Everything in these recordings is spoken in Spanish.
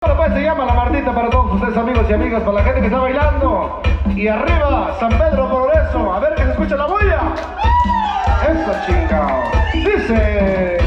Bueno, pues se llama la Martita para todos ustedes, amigos y amigas, para la gente que está bailando. Y arriba, San Pedro Progreso. A ver que se escucha la bulla. Eso, chingao. Dice...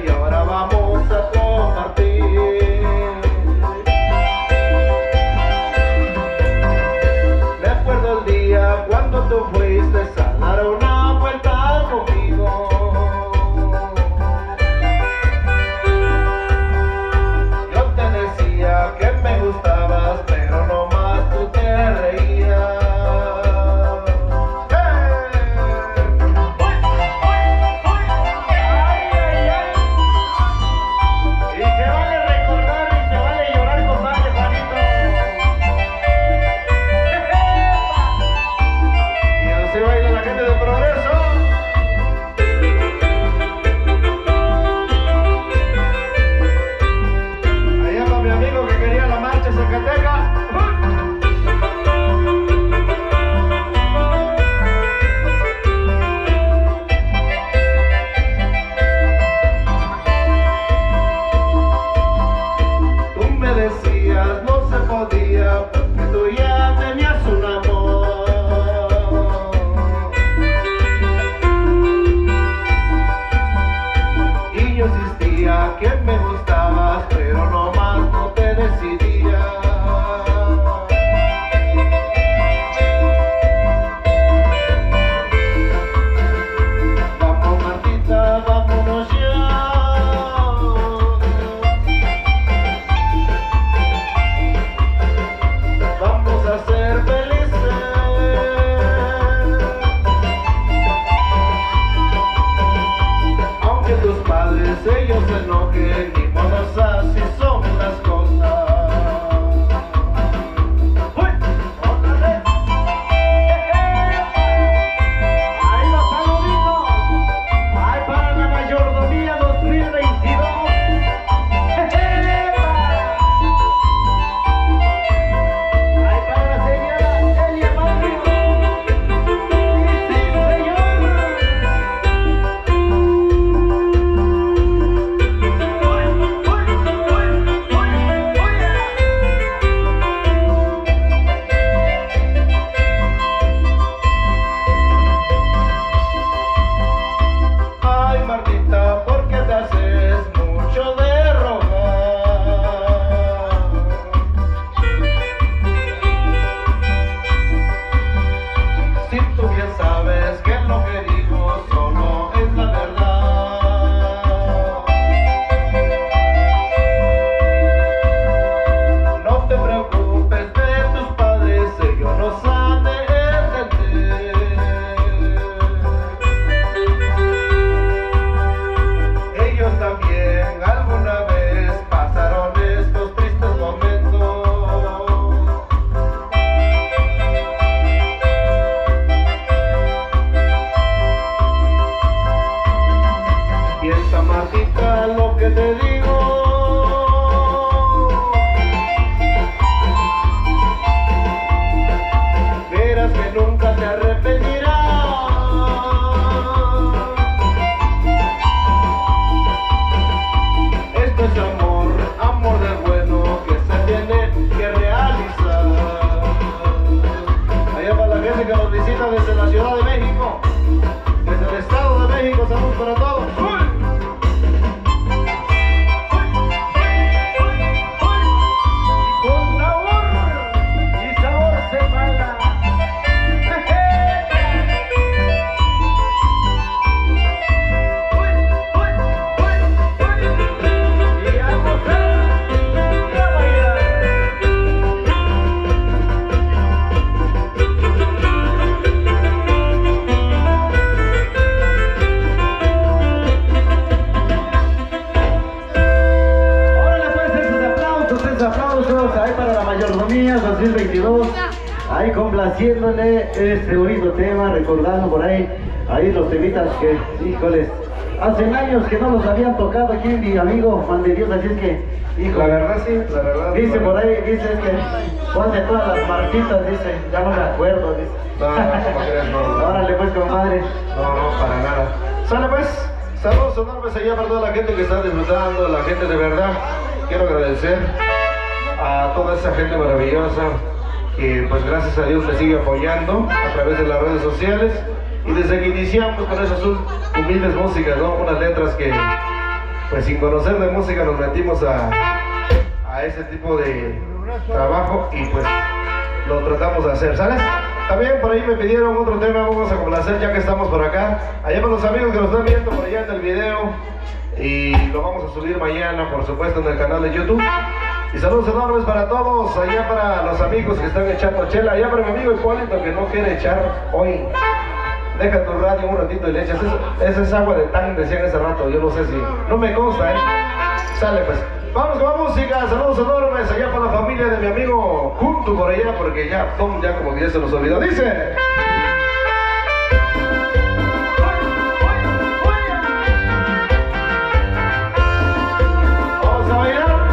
y ahora vamos a compartir. Me acuerdo el día cuando tú fuiste a dar una vuelta conmigo. Yo te decía que me gustabas, pero no más tú te reías. complaciéndole este bonito tema, recordando por ahí los temitas que, híjoles, hace años que no los habían tocado aquí mi amigo Juan de Dios, así es que, hijo, La verdad sí, la verdad. dice por ahí, dice es que Juan de todas las marchitas, dice, ya no me acuerdo, dice. No, ¿cómo crees? No. Órale pues, compadre. No, para nada. Sale pues, saludos enormes allá para toda la gente que está disfrutando, la gente de verdad. Quiero agradecer a toda esa gente maravillosa que pues gracias a Dios me sigue apoyando a través de las redes sociales. Y desde que iniciamos con esas humildes músicas, ¿no? Unas letras que pues sin conocer de música nos metimos a ese tipo de trabajo y pues lo tratamos de hacer, ¿sabes? También por ahí me pidieron otro tema, vamos a complacer ya que estamos por acá. Allá para los amigos que nos están viendo por allá en el video y lo vamos a subir mañana, por supuesto, en el canal de YouTube. Y saludos enormes para todos, allá para los amigos que están echando chela, allá para mi amigo Hipólito que no quiere echar hoy. Deja tu radio un ratito y le echas. Esa es agua de tan, decían hace rato, yo no sé si... No me consta, Sale pues. Vamos con la música, saludos enormes allá para la familia de mi amigo Junto por allá, porque ya como que ya se nos olvidó. Dice... Vamos a bailar.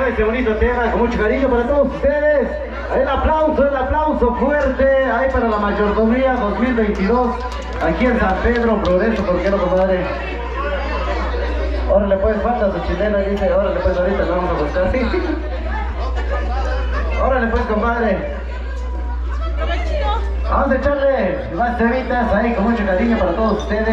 ese bonito tema con mucho cariño para todos ustedes. El aplauso fuerte ahí para la mayordomía 2022 aquí en San Pedro, Progreso, ¿por qué no, compadre? Órale pues, falta su chilena, dice, órale pues, ahorita lo vamos a buscar. Órale pues, compadre. Vamos a echarle más temitas ahí con mucho cariño para todos ustedes.